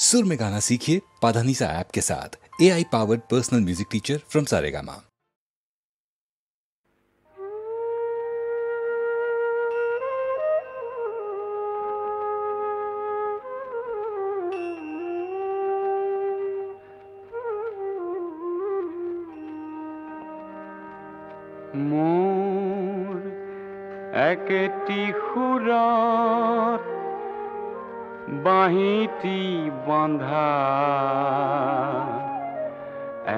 सुर में गाना सीखिए पाधानीसा ऐप के साथ। AI powered personal music teacher from Saregama. মোর একেটি সুৰত বাঁহীটি বন্ধা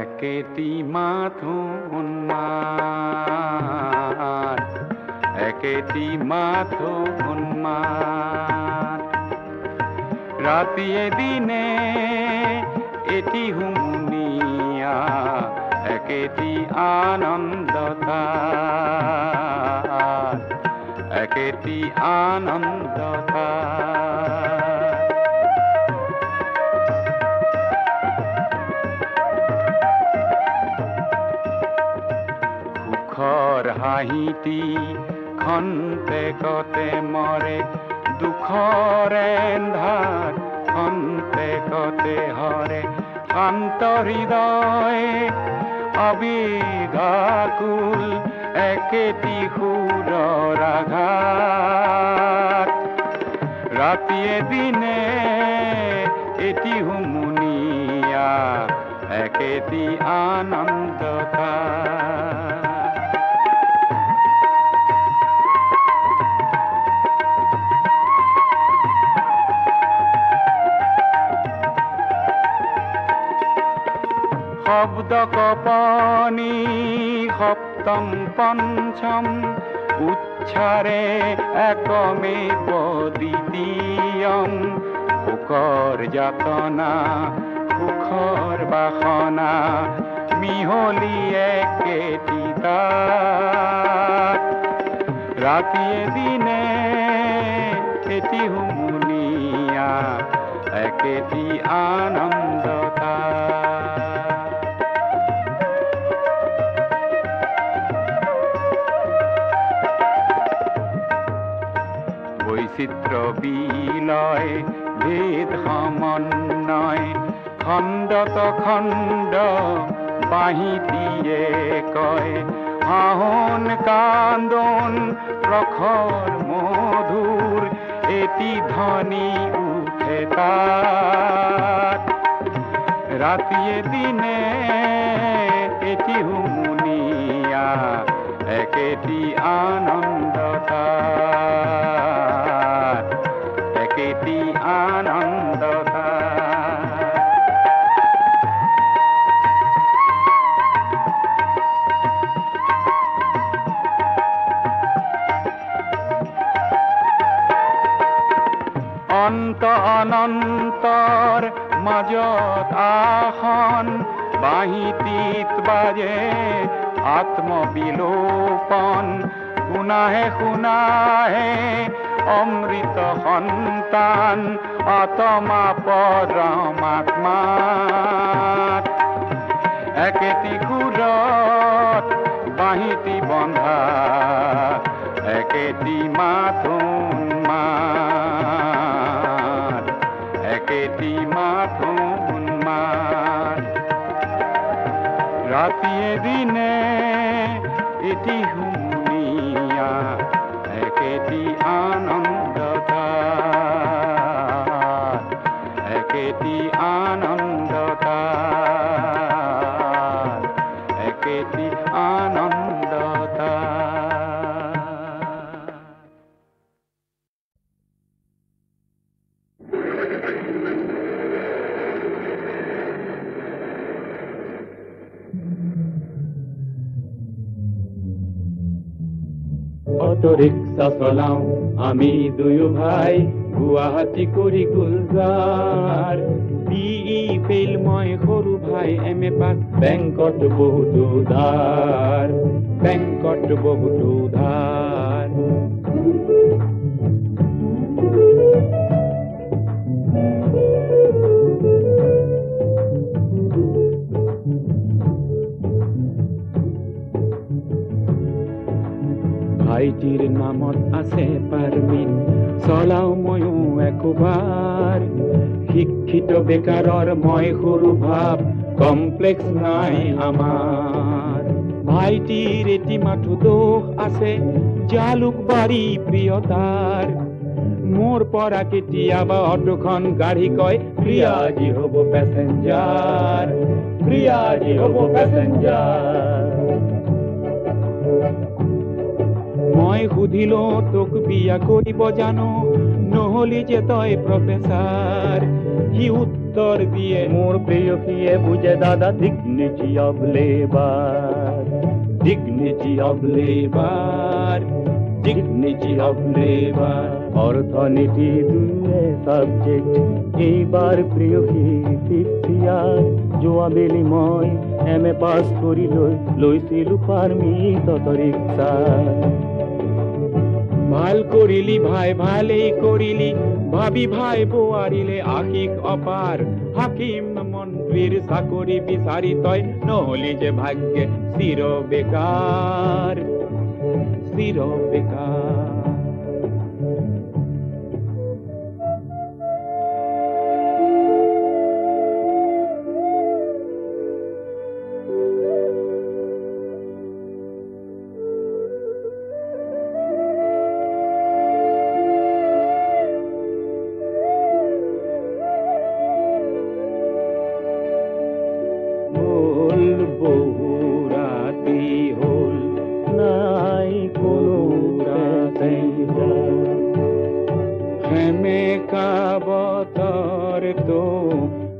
একেটি মাথোন মাত একেটি মাথোন মাত ৰাতিয়ে দিনে এটি হুমুনিয়া একেটি আনন্দতা একেটি আনন্দতা সুখৰ হাঁহিটি খন্তেকতে মৰে দুখৰ এন্ধাৰ খন্তেকতে হৰে শান্ত হৃদয় অবিঘাকুল একেটি সুৰৰ আঘাত ৰাতিয়ে দিনে এটি হুমুনিয়া একেটি আনন্দতা শব্দ কপনি সপ্তম পঞ্চম উচ্চাৰে একমেব দ্বিতীয়ম সুখৰ যাতনা সুখৰ বাসনা মিহলি একেটি তাত ৰাতিয়ে দিনে এটি হুমুনিয়া একেটি আনন্দতা বৈচিত্ৰ বিলয় ভেদ সমন্বয় খণ্ডত খণ্ড বাঁহীটিয়ে কয় হাহন কান্দন প্ৰখৰ মধুৰ এটি ধ্বনি উঠে তাত ৰাতিয়ে দিনে এটি হুমুনিয়া একেটি আনন্দতা একেটি আনন্দতা অন্ত অনন্তৰ মাজত আসন বাঁহীটিত বাজে আত্মবিলোপন শুনাহে শুনাহে অমৃত সন্তান আত্মা পৰমাত্মাত একেটি সুৰত বাঁহীটি বন্ধা একেটি মাথোন মাত একেটি মাথোন মাত ৰাতিয়ে দিনে এটি হুমুনিয়া একেটি আনন্দতা একেটি আনন্দতা একেটি আনন্দতা অটো রিক্সা চলাও আমি দুয়ো ভাই গুৱাহাটী কৰি গুলজাৰ বিই ফেইল মই সৰু ভাই এম.এ. পাছ বেংকত বহুতো ধাৰ বেংকত বহুতো ধাৰ ভাইটিৰ নামত আছে পাৰমিট চলাও ময়ো একবাৰ শিক্ষিত বেকাৰৰ মই সৰু ভাৱ কমপ্লেক্স নাই আমাৰ ভাইটিৰ এটি মাথো দোষ আছে জালুকবাৰী প্ৰিয়তাৰ মোৰ পৰা কেতিয়াবা অটোখন গাড়ী কয় প্ৰিয়াজি হ'ব পেছেঞ্জাৰ প্ৰিয়াজি হ'ব পেছেঞ্জাৰ মই সুধিলো তোক বিয়া কৰিব জানো নহলি যে তই প্ৰফেচাৰ সি উত্তৰ দিয়ে মোৰ প্ৰেয়সীয়ে বুজে দাদা dignity of labour dignity of labour dignity of labour অৰ্থনীতি দুয়ে সাবজেক্ট এইবাৰ প্ৰেয়সী 50 ইয়াৰ যোৱাবেলি মই এম এ পাছ কৰি লৈছিলো পাৰ্মিট অটো ৰিক্সা ভাল কৰিলি ভাই ভালেই কৰিলি ভাবি ভাই বোৱাৰিলে আশিক অপাৰ হাকিম মন্ত্ৰীৰ চাকৰি বিচাৰি তই নহলি যে ভাগ্যে চিৰ বেকাৰ চিৰ বেকাৰ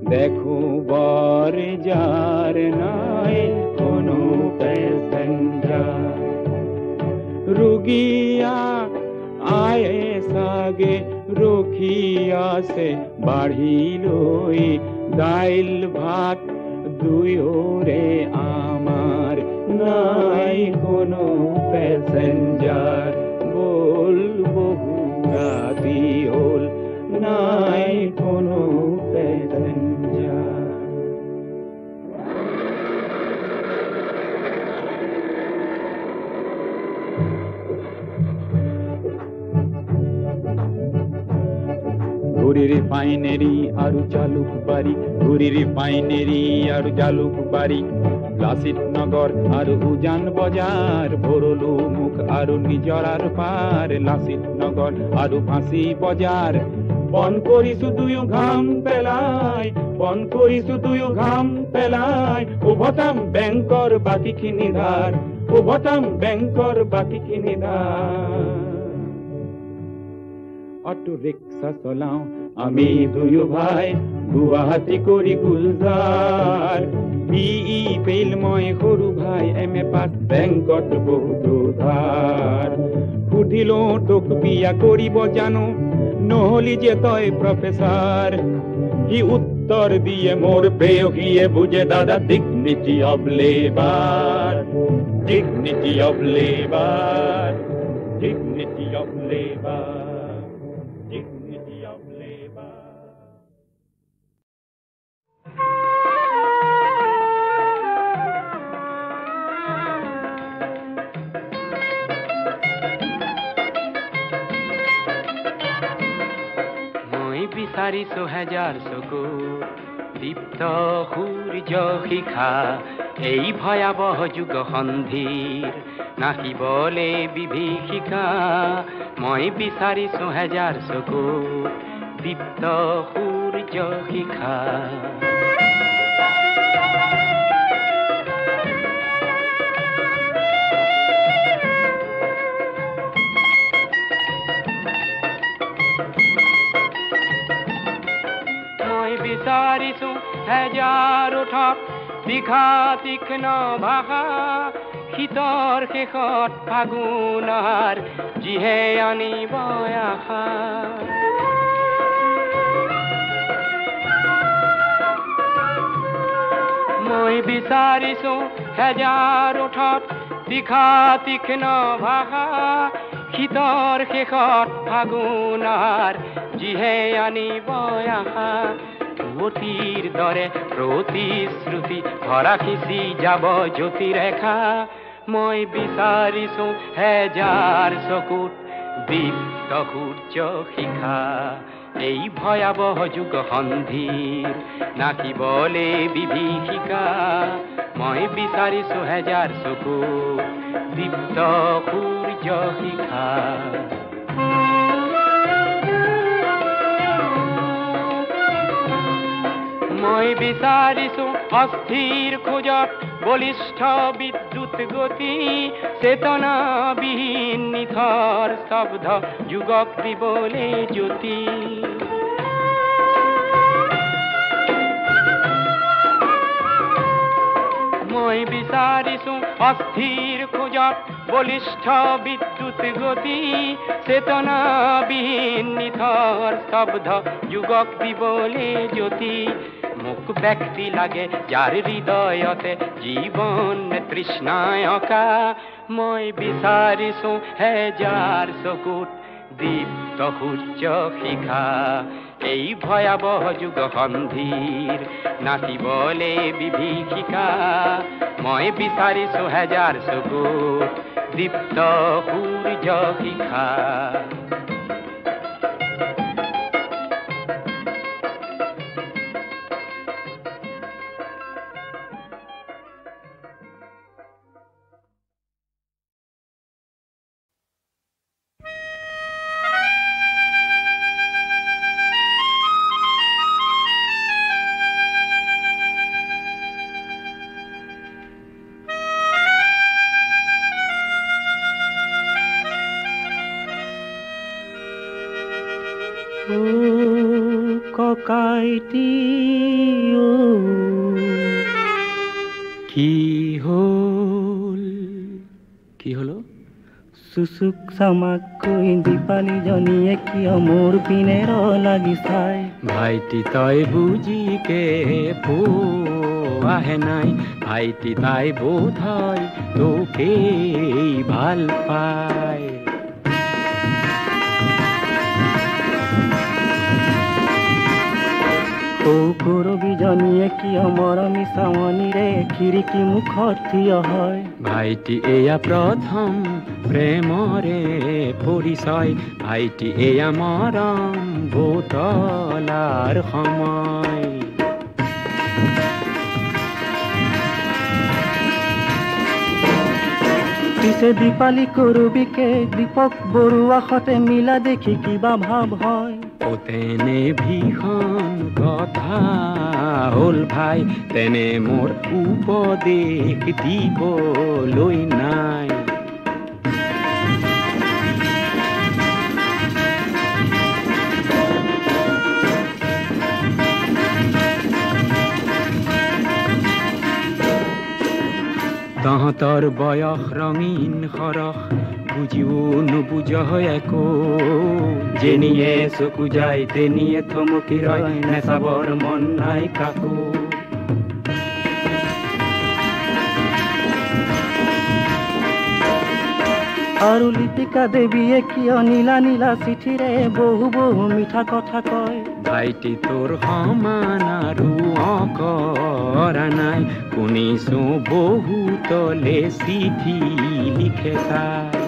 দেখো বৰ যাৰ নাই কোনো পেছেঞ্জাৰ ৰোগীয়া আয়ে চাগে ৰখি আছে বাঢ়ি লৈ দাইল ভাত দুয়োৰে আমাৰ নাই কোনো পেছেঞ্জাৰ বল বহু ৰাতি হ'ল নাই কোনো পেছেঞ্জাৰ ঘূৰি ৰিফাইনেৰী আৰু জালুকবাৰী ঘূৰি ৰিফাইনেৰী আৰু জালুকবাৰী লাচিত নগৰ আৰু উজান বজাৰ ভৰলু মুখ আৰু নিজৰাৰ পাৰ লাচিত নগৰ আৰু ফাঁচী বজাৰ বন কৰিছো দুয়ো ঘাম পেলাই বন কৰিছো দুয়ো ঘাম পেলাই উভতাম বেংকৰ বাকীখিনি ধাৰ উভতাম বেংকৰ বাকীখিনি ধাৰ অটো ৰিক্সা চলাও আমি দুয়ো ভাই গুৱাহাটী কৰি গুলজাৰ বিই ফেইল মই সৰু ভাই এম এ পাছ বেংকত বহুতো ধাৰ সুধিলো তোক বিয়া কৰিব জানো নহলি যে তই প্ৰফেচাৰ সি উত্তৰ দিয়ে মোৰ প্ৰেয়সীয়ে বুজে দাদা dignity of labour dignity of labour dignity of labour dignity of labour বিচাৰিছো হেজাৰ চকু দীপ্ত সূৰ্য শিখা এই ভয়াবহ যুগ সন্ধিৰ নাচিবলে বিভীষিকা মই বিচাৰিছো হেজাৰ চকু দীপ্ত সূৰ্য শিখা বিচাৰিছো হেজাৰ ওঠত দীঘা তীক্ষ্ণ ভাষা শীতৰ শেষত ফাগুনৰ যিহে আনিব আশা মই বিচাৰিছো হেজাৰ ওঠত দীঘা তীক্ষ্ণ ভাষা শীতৰ শেষত ফাগুনৰ যিহে আনিব আশা অতীৰ দৰে প্ৰতিশ্ৰুতি ধৰা খিচি যাব জ্যোতিৰেখা মই বিচাৰিছো হেজাৰ চকুত দীপ্ত সূৰ্য শিখা এই ভয়াবহ যুগ সন্ধিৰ নাকি বলে বিভীষিকা মই বিচাৰিছো হেজাৰ চকু দীপ্ত সূৰ্য শিখা মই বিচাৰিছো অস্থিৰ খোজত বলিষ্ঠ বিদ্যুৎ গতি চেতনাবিহীন নিথৰ শব্দ যুগক দিবলে জ্যোতি মই বিচাৰিছো অস্থিৰ খোজত বলিষ্ঠ বিদ্যুৎ গতি চেতনাবিহীন নিথৰ শব্দ যুগক দিবলে জ্যোতি মোক ব্যক্তি লাগে যাৰ হৃদয়তে জীৱন তৃষ্ণায়কা মই বিচাৰিছো হেজাৰ চকুত দীপ্ত সূৰ্য শিখা এই ভয়াবহ যুগ সন্ধিৰ নাচিবলে বিভীষিকা মই বিচাৰিছো হেজাৰ চকুত দীপ্ত সূৰ্য শিখা ককাইটি কি হল চুচুক চামাকৈ দীপালি জনীয়ে কিয় মোৰ পিনে লাগি চাই ভাইটি তই বুজিকে পোৱাহে নাই ভাইটি তাই বোধ হয় তোকেই ভাল পায় কৰবীজনীয়ে কিয় মৰমী চাৱনীৰে খিৰিকী মুখত থিয় হয় ভাইটি এয়া প্ৰথম প্ৰেমৰে পৰিচয় ভাইটি এয়া মৰম বুতলাৰ সময় পিছে দীপালি কৰবীকে দীপক বৰুৱা সতে মিলা দেখি কিবা ভাৱ হয় তেনে ভীষণ কথা হল ভাই তেনে মোৰ উপদেশ দিবলৈ নাই তহঁতৰ বয়স ৰঙীন সৰহ বুজিও নুবুজ একো যেনিয়ে চকু যায় তেনিয়ে থমকি ৰয় নেচাবৰ মন নাই কাকো আৰু লিপিকা দেৱীয়ে কিয় নীলা নীলা চিঠিৰে বহু বহু মিঠা কথা কয় ভাইটি তোৰ সমান আৰু অকৰা নাই শুনিছো বহুতলে চিঠি লিখে তাই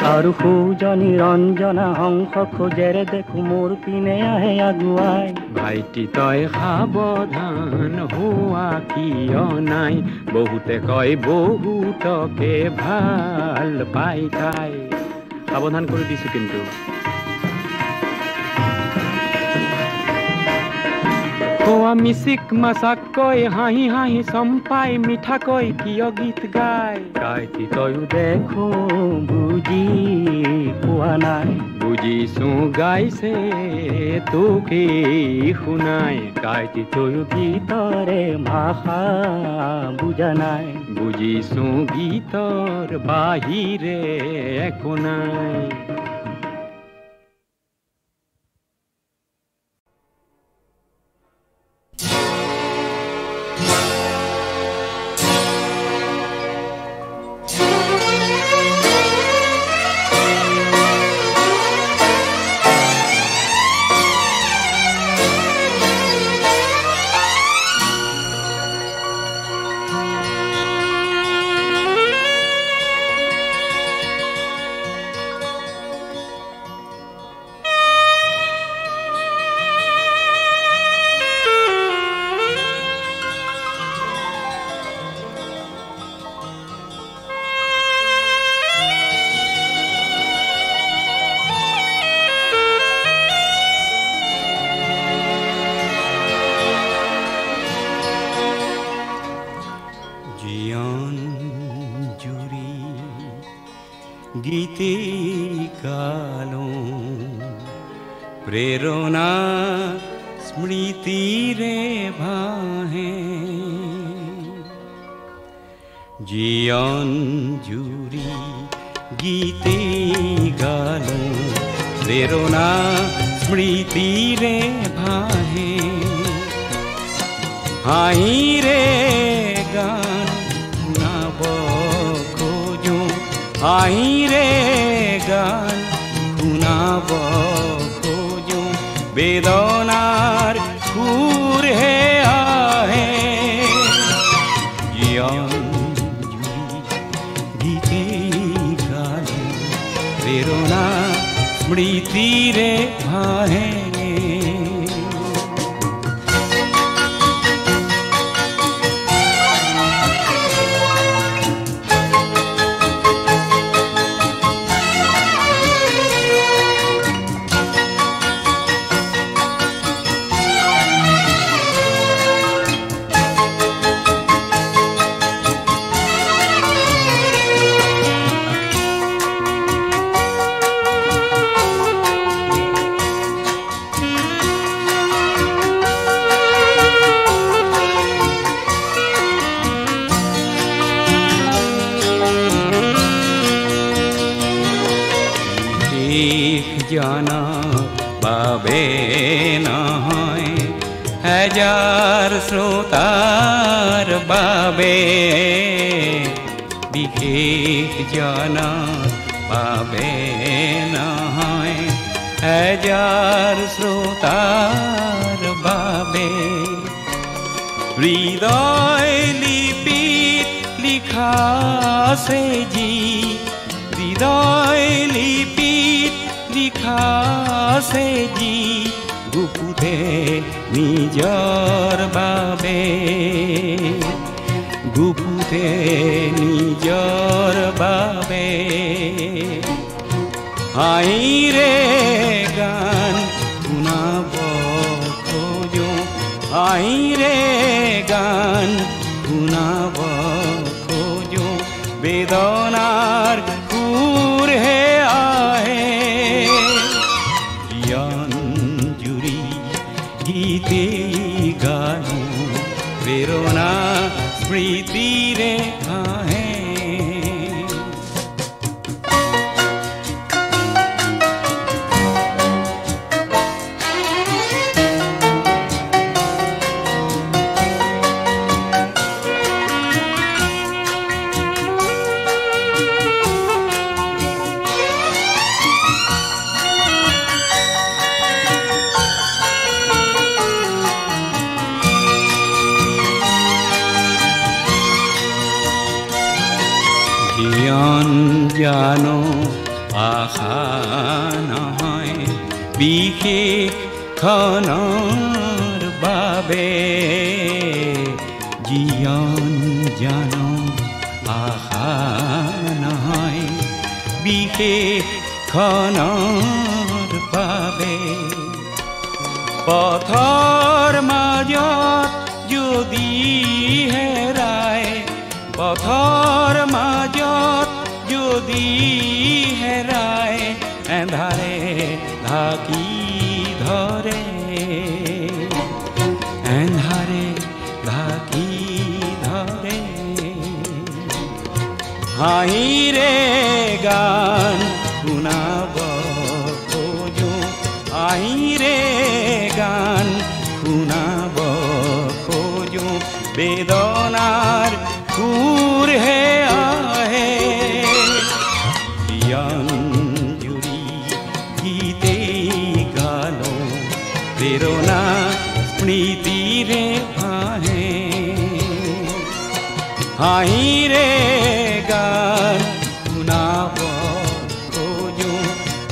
আৰু সৌজনী ৰঞ্জনা হংস খোজেৰে দেখো মোৰ পিনে আহে আগুৱাই ভাইটি তই সাৱধান হোৱা কিয় নাই বহুতে কয় বহুতকে ভাল পাই তাই সাৱধান কৰি দিছো কিন্তু কোৱা মিচিক মাছাকৈ হাঁহি হাঁহি চম্পাই মিঠাকৈ কিয় গীত গায় গাইতি তয়ো দেখো বুজি পোৱা নাই বুজিছো গাইছে তোকে শুনাই গাইতি তয়ো গীতৰে ভাষা বুজা নাই বুজিছো গীতৰ বাহিৰে একো নাই গালো প্রেরণা স্মৃতিরে ভাহে জীবন জুড়ি গীতে গালো প্রেরণা স্মৃতিরে ভাহে হাইরে গান শুনাব খোঁজো হাইরে গান শুনাব খোঁজো বেদনার সুর হে আহে জীবন গীতে গালো প্রেরণা স্মৃতিরে ভাহে জানা বাবে নহয় হাজার শ্রোতার বাবে বিশেষ জানা বাবে নহয় হাজার শ্রোতার বাবে হৃদয় লিপিত লিখা সে জি হৃদয় লিপিত লিখা সে জি গুপুতে নিজর বাবে গুপুতে নিজর বাবে আইরে গান শুনাব খোঁজো আইরে গান শুনাব খোঁজো বেদনার সুর হে আহে জীবন জুড়ি গীতে গানো প্রেরণা স্মৃতিরে আহে জীবন জানো আশা নহয় বিশেষ খনৰ বাবে জীবন জানো আশা নহয় বিশেষ খনৰ বাবে পথৰ মাজত যদি হেৰায় পথৰ মাজত যদি হেৰায় এন্ধাৰে ঢাকি ধৰে এন্ধাৰে ঢাকি ধৰে হাঁহিৰে গান শুনাব খোজো হাঁহিৰে গান শুনাব খোজো বেদনার সুর হে আহে জীবন জুড়ি গীতে গালো প্রেরণা স্মৃতিরে ভাহে হাইরে গান শুনাব খোঁজো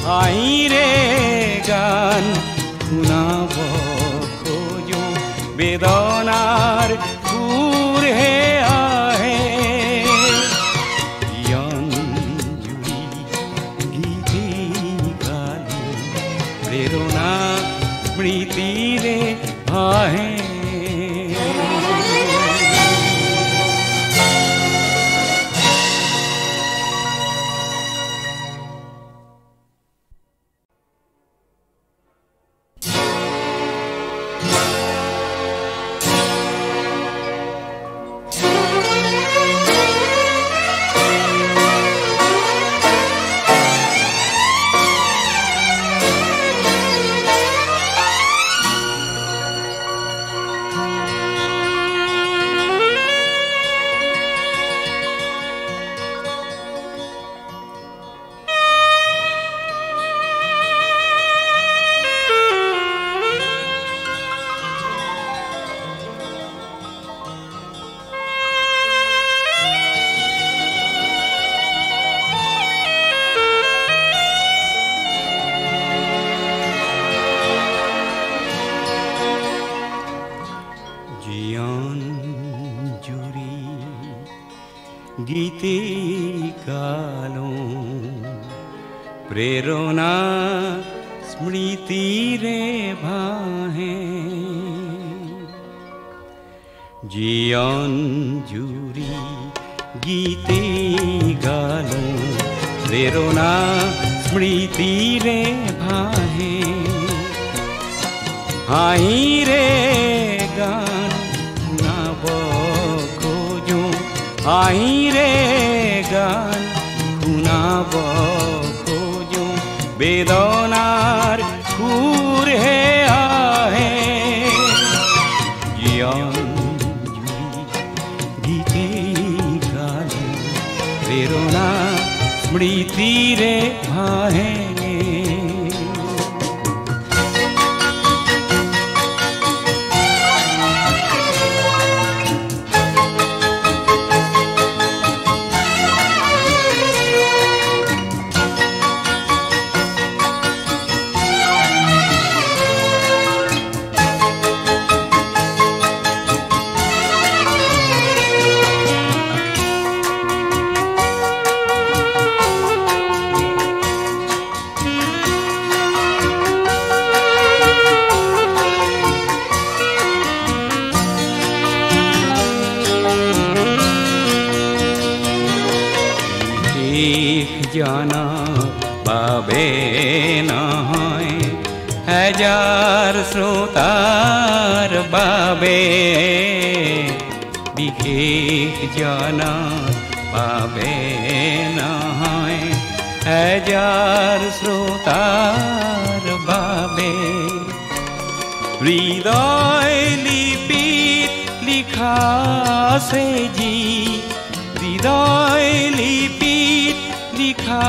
হাইরে গান শুনাব খোঁজো বেদনার সুর হে আহে জীবন জুড়ি গীতে গালো প্রেরণা স্মৃতিরে ভাহে প্রেরণা স্মৃতিরে ভাহে জীবন জুড়ি গীতে গালো প্রেরণা স্মৃতিরে ভাহে হাইরে গান শুনাব খোঁজো হাইরে গান শুনাব খোঁজো বেদনার সুর হে আহে গীতে গালো প্রেরণা স্মৃতিরে ভাহে জানা পাবে না হয় হাজার শ্রোতার বাবে বিশেষ জানা পাবে না হয় হাজার শ্রোতার বাবে হৃদয় লিপিত লিখা সে জি হৃদয় লিপিত লিখা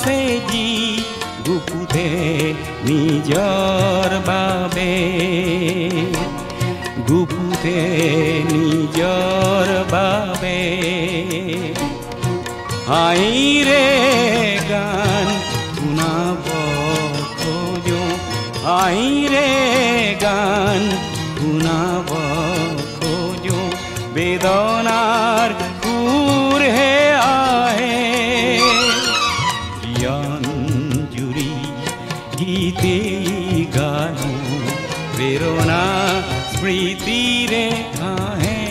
সে জি গুপুতে নিজর বাবে গুপুতে নিজর বাবে হাইরে গান শুনাব খোঁজো হাইরে গান শুনাব খোঁজো বেদনার সুর হে আহে জীবন জুড়ি গীতে গানো প্রেরণা স্মৃতিরে ভাহে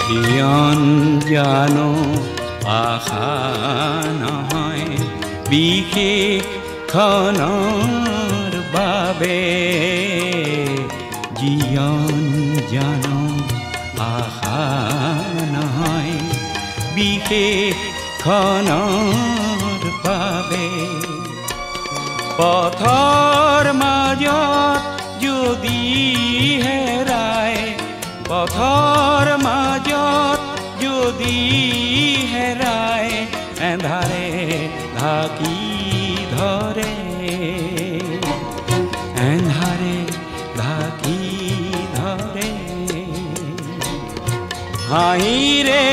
জীবন জানো আশা নহয় বিশেষ খনৰ বাবে জীবন জানো আশা নহয় বিশেষ খনৰ বাবে পথৰ মাজত যদি হেৰাই পথৰ মাজত যদি হেৰাই এন্ধাৰে ঢাকি ধৰে এন্ধাৰে ঢাকি ধৰে হাঁহিৰে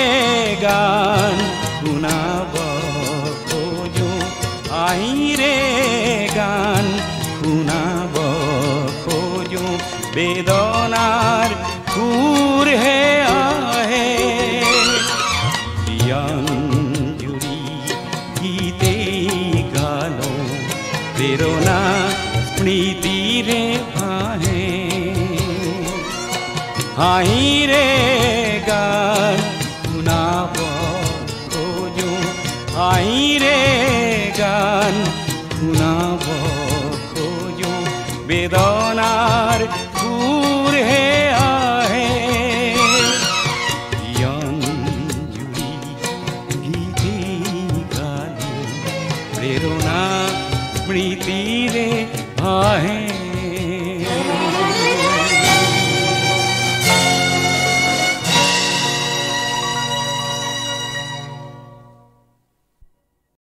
গান শুনাব খোজো হাঁহিৰে গান শুনাব খোজো বেদনার সুর হে আহে জীবন জুড়ি গীতে গালো প্রেরণা স্মৃতিরে ভাহে হাইরে গান শুনাব খোঁজো হাইরে গান শুনাব খোঁজো বেদনার সুর হে আহে জীবন জুড়ি গীতে গালো প্রেরণা স্মৃতিরে ভাহে